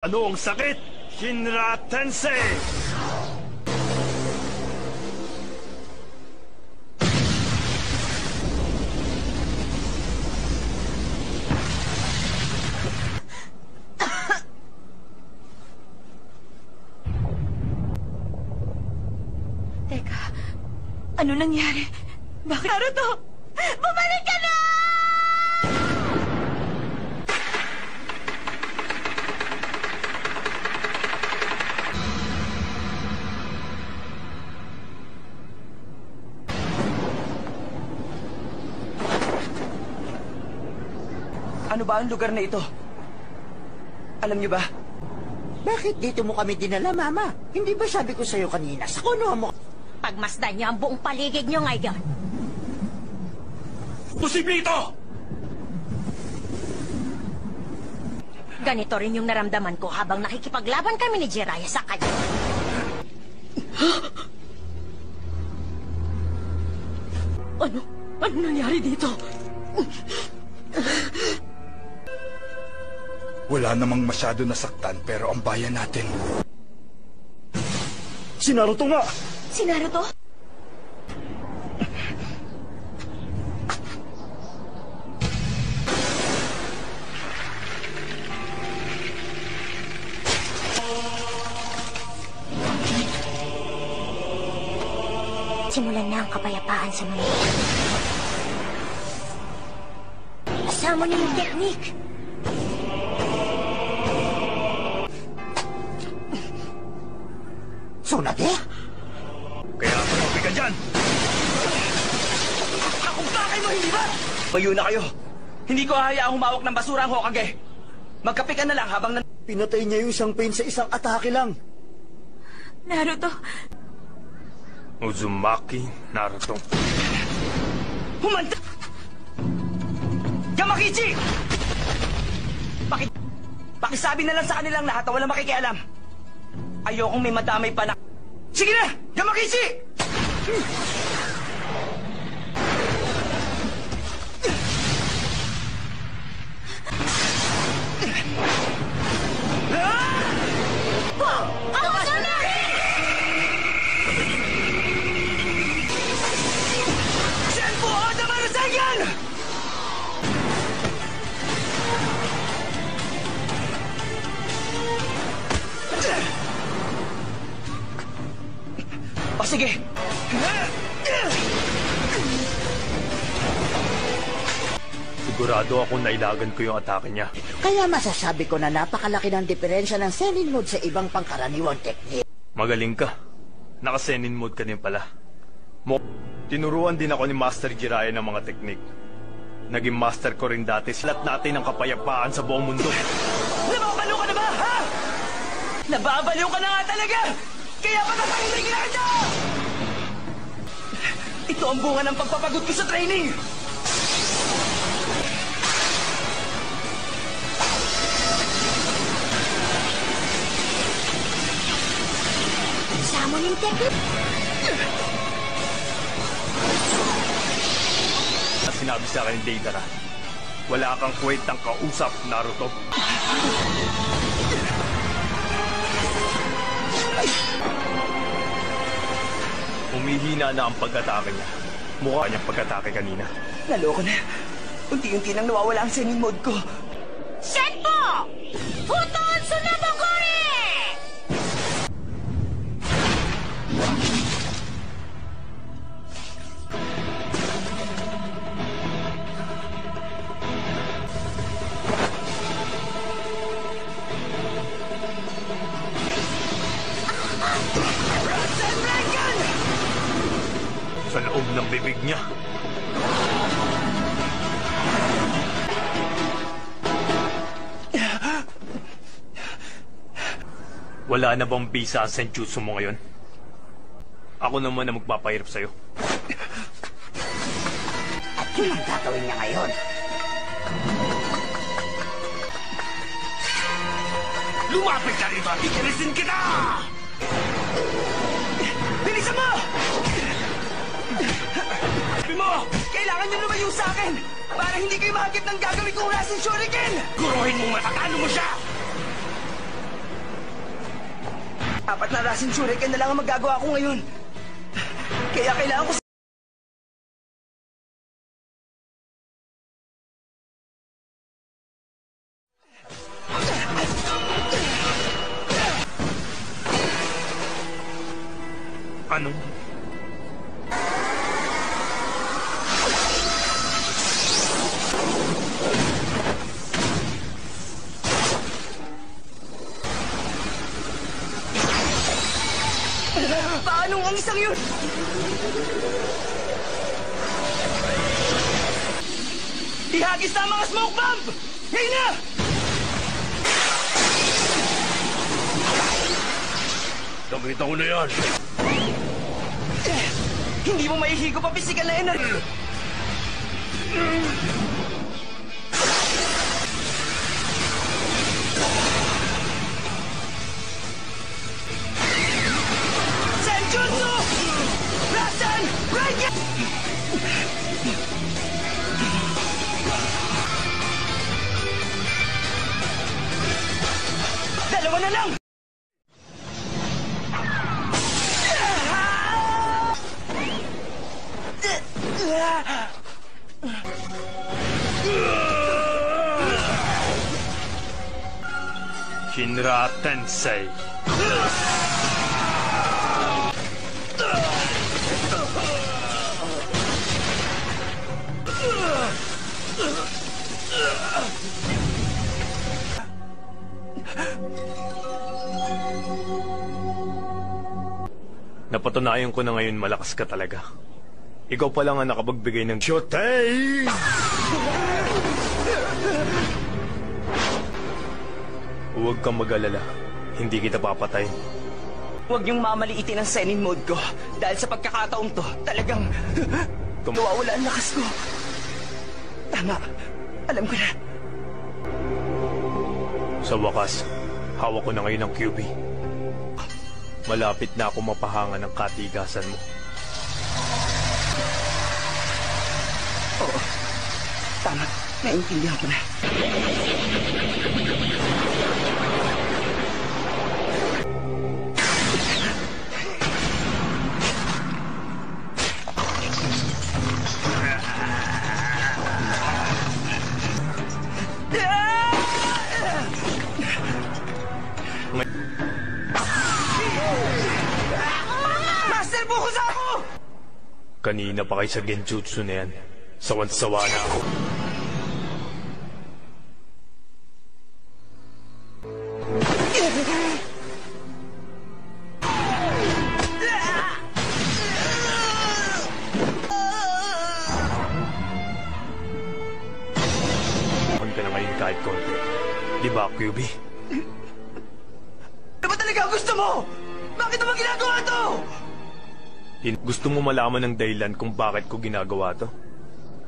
Ano ang sakit? Shinra Tensei! Teka, ano nangyari? Bakit? Naruto! Bumalik ka na! Ano ba ang lugar na ito? Alam niyo ba? Bakit dito mo kami dinala, Mama? Hindi ba sabi ko sa'yo kanina, sa kuno mo? Pagmasdan niyo ang buong paligid niyo ngayon. Posible ito! Ganito rin yung naramdaman ko habang nakikipaglaban kami ni Jiraiya sa kanya. Ano nangyari dito? Wala namang masyado nasaktan pero ang bayan natin. Si Naruto nga! Si Naruto? Simulan na ang kapayapaan sa mundo. Kasama niyo yung technique. Tsunade? Kaya patuloy ka dyan! Akong bakay mo, hindi ba? Mayo na kayo. Hindi ko hahayaang humawak ng basura ang Hokage. Magkape ka na lang habang Pinatay niya yung isang pain sa isang atake lang. Naruto, Uzumaki Naruto. Humanda! Yamakichi! Pakisabi na lang sa kanilang lahat na walang makikialam. Ayokong may madamay pa na... Sige na! Yamakichi! ako sana! Senpu Oda Marasayan! O sige. Sigurado ako na ilagan ko yung atake niya. Kaya masasabi ko na napakalaki ng diferensya ng Senin mode sa ibang pangkaraniwang teknik. Magaling ka. Naka-senin mode ka din pala. Tinuruan din ako ni Master Jiraiya ng mga teknik. Naging master ko rin dati. Silat natin ang kapayapaan sa buong mundo. Nababaliw ka na ba, ha? Nababaliw ka na nga talaga! Kaya patatahimik na kita! Ito ang bunga ng pagpapagod ko sa training! Summoning technique. Sinabi sa akin ni Deidara, wala kang kwentang kausap, Naruto. Humihina na ang pag-atake niya. Mukha niyang pag-atake kanina. Naloko na. Unti-unti nang nawawala ang Senin mode ko. Senpo! Futon Tsunabakuri! Sa loob ng bibig niya. Wala na bang bisa ang senjutsu mo ngayon? Ako naman na magpapahirap sa'yo. At yun ang gagawin niya ngayon. Lumapit ka rito! Ikinisin kita! Bilisan mo! Sabi mo, kailangan niyo lumayo sa akin para hindi kayo mahagip ng gagawin kong Rasen Shuriken! Guruhin mong matatalo mo siya! Apat na Rasen Shuriken na lang ang magagawa ko ngayon. Kaya kailangan ko... Anong? Paano ang isang yun? Ihagis na ang mga smoke bomb! Ngayon na! Nakita ko na yan. Hindi mo maihigop ang pisikal na energy. Senjutsu! Rasen! Raiden! Dalawa na lang! Shinra Tensei. Napatunayan ko na ngayon malakas ka talaga. Ikaw pa lang ang nakapagbigay ng Shotei! Huwag kang mag-alala. Hindi kita papatay. Huwag niyong mamaliitin ang Senin mode ko. Dahil sa pagkakataong to, talagang... nawawala ang lakas ko. Tama. Alam ko na. Sa wakas, hawak ko na ngayon ang QB. Malapit na ako mapahanga ng katigasan mo. Oo. Tama. Naintindihan ko na. Master, bukas ako! Kanina pa kayo sa genjutsu na yan. Sawan-sawa na ako. Huwag ka na ngayon kahit konti. Di ba, QB? Ano ba talaga gusto mo? Bakit mo ginagawa to? Gusto mo malaman ng dahilan kung bakit ko ginagawa to?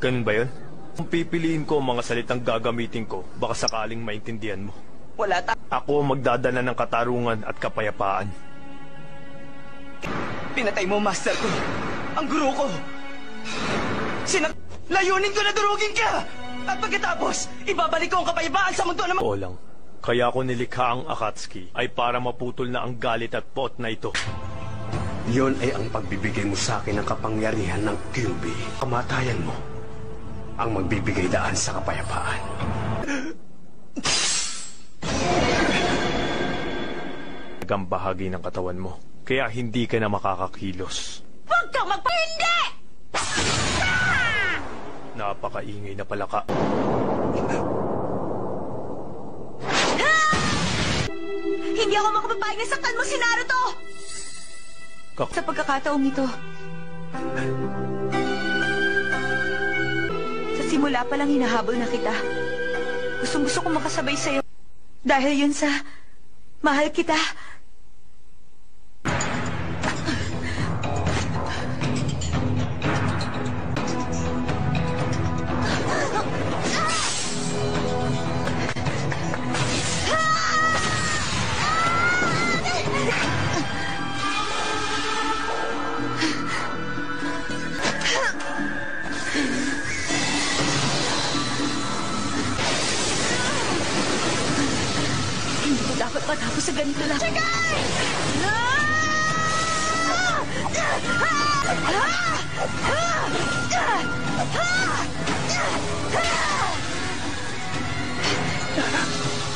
Ganun ba yun? Kung pipiliin ko ang mga salitang gagamitin ko, baka sakaling maintindihan mo. Wala Ako ang magdadala ng katarungan at kapayapaan. Pinatay mo, master ko. Ang guru ko. Layunin ko na durugin ka! At pagkatapos, ibabalik ko ang kapayapaan sa mundo naman. Oo lang. Kaya ko nilikha ang Akatsuki ay para maputol na ang galit at pot na ito. Yon ay ang pagbibigay mo sa akin ng kapangyarihan ng QB. Kamatayan mo ang magbibigay daan sa kapayapaan. Ang bahagi ng katawan mo, kaya hindi ka na makakakilos. Huwag kang magpahindi! Napakaingay na pala ka. Hindi ako makapapayag na saktan mo si Naruto! Sa pagkakataong ito, sa simula pa lang hinahabol na kita. Gustong-gusto kong makasabay sa'yo. Dahil yun sa mahal kita. Dapat matapos sa ganito lang.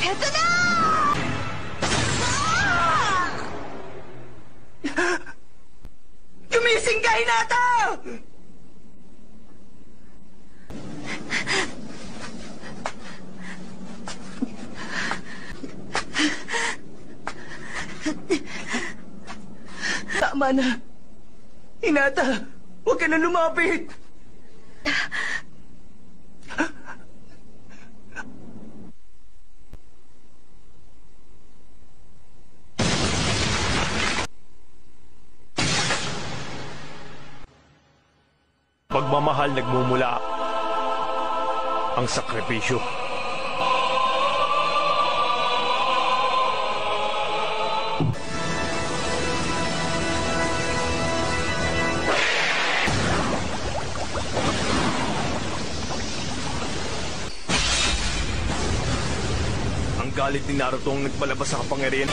Heto na! Gumising ka, Hinata! Tama na. Hinata, huwag ka na lumapit. Pagmamahal nagmumula ang sakripisyo. Ang galit ni Naruto ang nagpalabas sa kapangyarihan.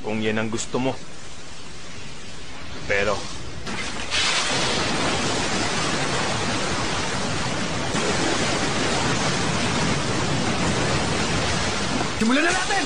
Kung yan ang gusto mo. Pero Simulan na natin!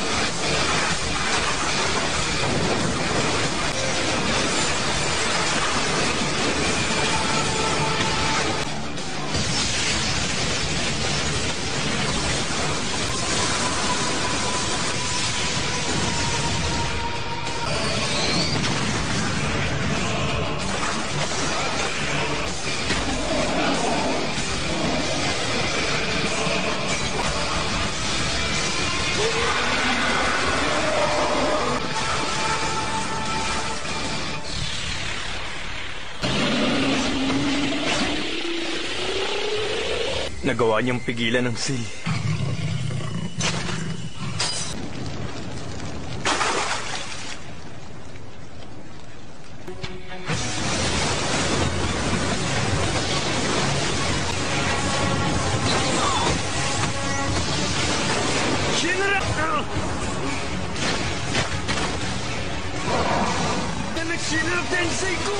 nagawa niyang pigilan ng Seal. Shinra Tensei ko!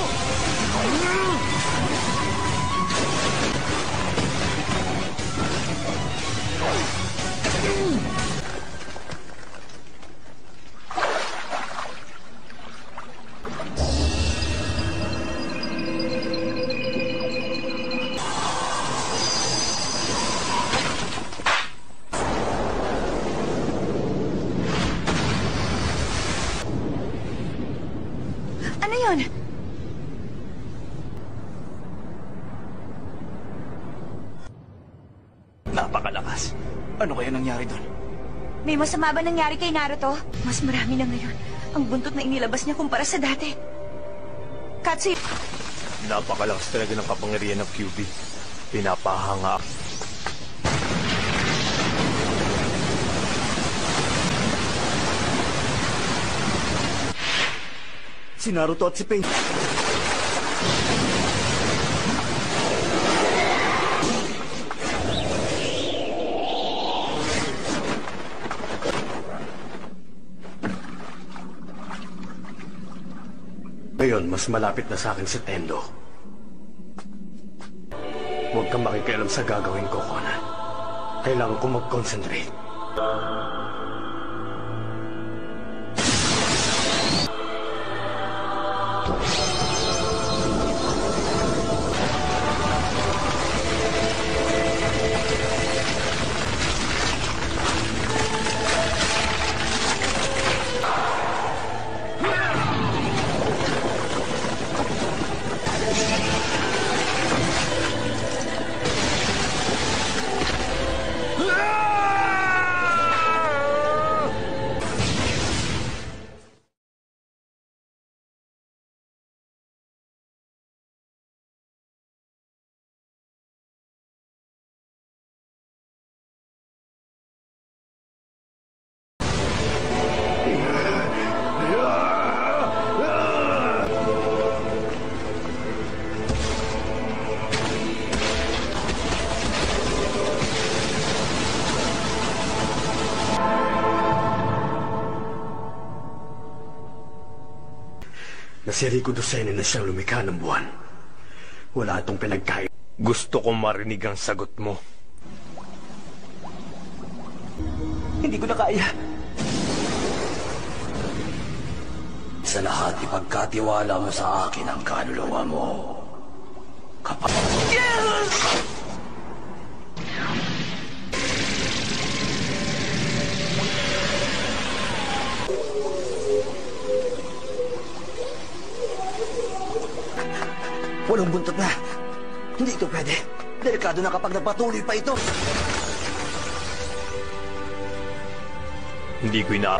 Ano yun? Napakalakas. Ano kaya nangyari doon? May masama ba nangyari kay Naruto? Mas marami na ngayon. Ang buntot na inilabas niya kumpara sa dati. Katsu... Napakalakas talaga ng kapangyarihan ng QB. Pinapahanga. Si Naruto at si Pain. Ngayon, mas malapit na sa akin si Tendo. Huwag kang makikialam sa gagawin ko, Conan. Kailangan ko mag-concentrate. na si Rico Docene na siyang lumikha ng buwan. Wala itong pinagkain. Gusto ko marinig ang sagot mo. Hindi ko na kaya. Sa lahat, ipagkatiwala mo sa akin ang kaluluwa mo. Kapag... Walong buntot na. Hindi ito pwede. Delikado na kapag nagpatuloy pa ito. Hindi ko ina...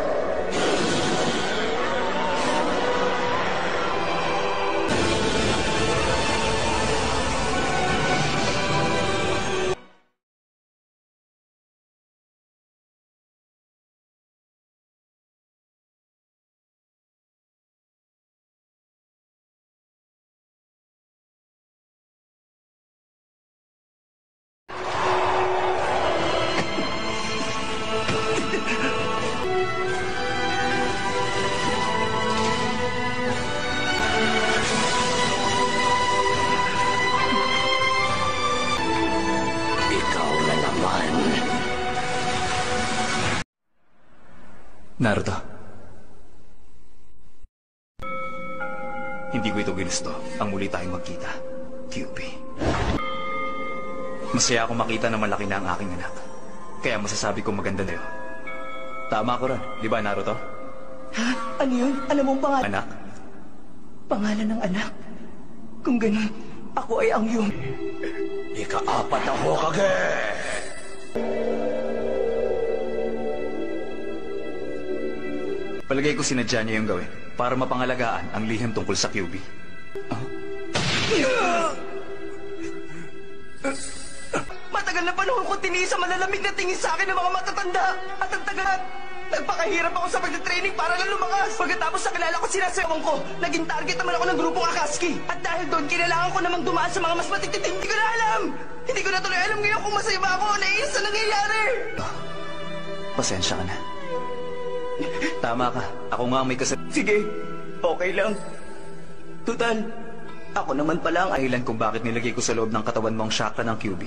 Ikaw na naman. Naruto. Hindi ko ito ginusto ang muli tayong magkita, QB. Masaya akong makita na malaki na ang aking anak. Kaya masasabi kong maganda na yun. Tama ako ron, di ba Naruto? Ha? Ano yun? Alam mo ang pangalan? Anak? Pangalan ng anak? Kung ganun, ako ay ang iyong... Ika-4 na Hokage! Palagay ko sinadya niya yung gawin para mapangalagaan ang lihim tungkol sa QB. Matagal na panahon ko tiniis sa malalamig na tingin sa akin ng mga matatanda. At ang tagal nagpakahirap ako sa pagtitraining para lang lumakas. Pagkatapos nakilala ko sinasayawan ko, naging target naman ako ng grupong Akatsuki. At dahil doon, kinailangan ko namang dumaan sa mga mas matititim. Hindi ko na alam! Hindi ko na tuloy alam ngayon kung masaya ba ako o naiis sa nangyayari. Pasensya ka na. Tama ka. Ako nga ang may Sige, okay lang. Tutal, ako naman pala ang... dahilan kung bakit nilagay ko sa loob ng katawan mo ang chakra ng QB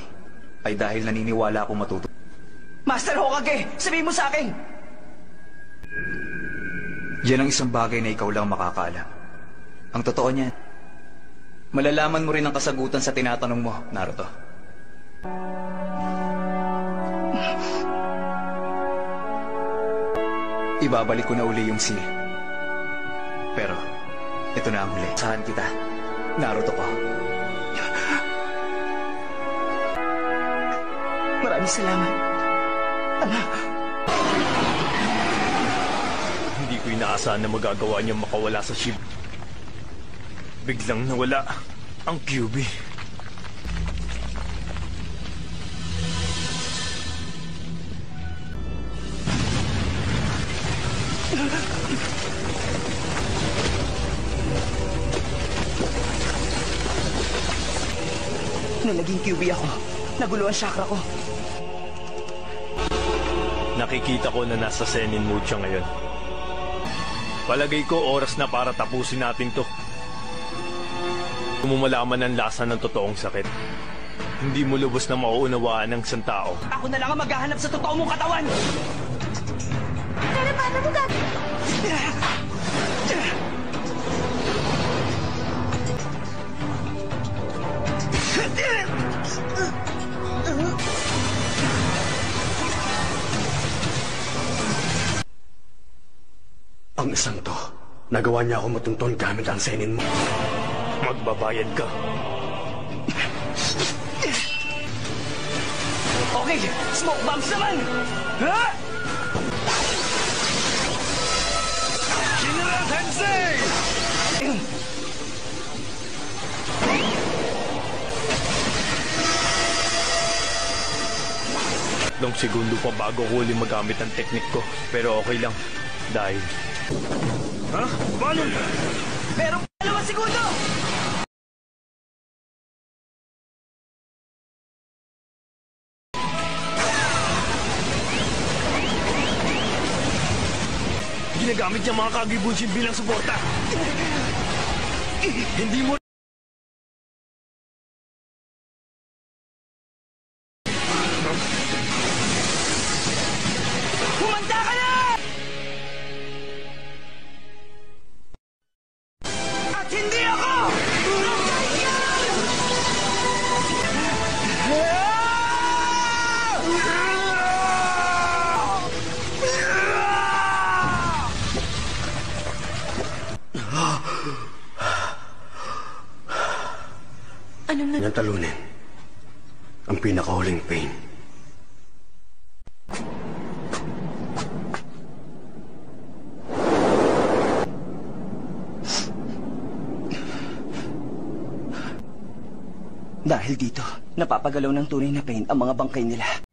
ay dahil naniniwala akong matuto. Master Hokage, sabihin mo sa akin! Yan ang isang bagay na ikaw lang makakaalam. Ang totoo niyan, malalaman mo rin ang kasagutan sa tinatanong mo, Naruto. Ibabalik ko na uli yung seal. Pero, ito na ang huli. Saan kita, Naruto ko. Maraming salamat. Anak. Hindi ko inaasahan na magagawa niyang makawala sa ship. Biglang nawala ang QB. Nung naging QB ako, nagulo ang chakra ko. Nakikita ko na nasa Senin mode siya ngayon. Palagay ko oras na para tapusin natin to. Kung mo malaman ang lasa ng totoong sakit, hindi mo lubos na mauunawaan ng isang tao. Ako na lang ang maghahanap sa totoo mong katawan! Pero paano mo gagawin? Ang isang to, nagawa niya ako matuntun gamit ang senin mo. Magbabayad ka. Okay, smoke bombs naman! Ha? Shinra Tensei! Tatlong segundo pa bago ko huli magamit ang teknik ko. Pero okay lang. Dahil... Ha? Paano? Pero 2 segundo! Ginagamit niya mga Kage Bunshin bilang suporta. Hindi mo... Humanda ka na! At hindi ako! Anong na... Yan talunin. Ang pinakahuling pain. Dahil dito, napapagalaw ng tunay na pain ang mga bangkay nila.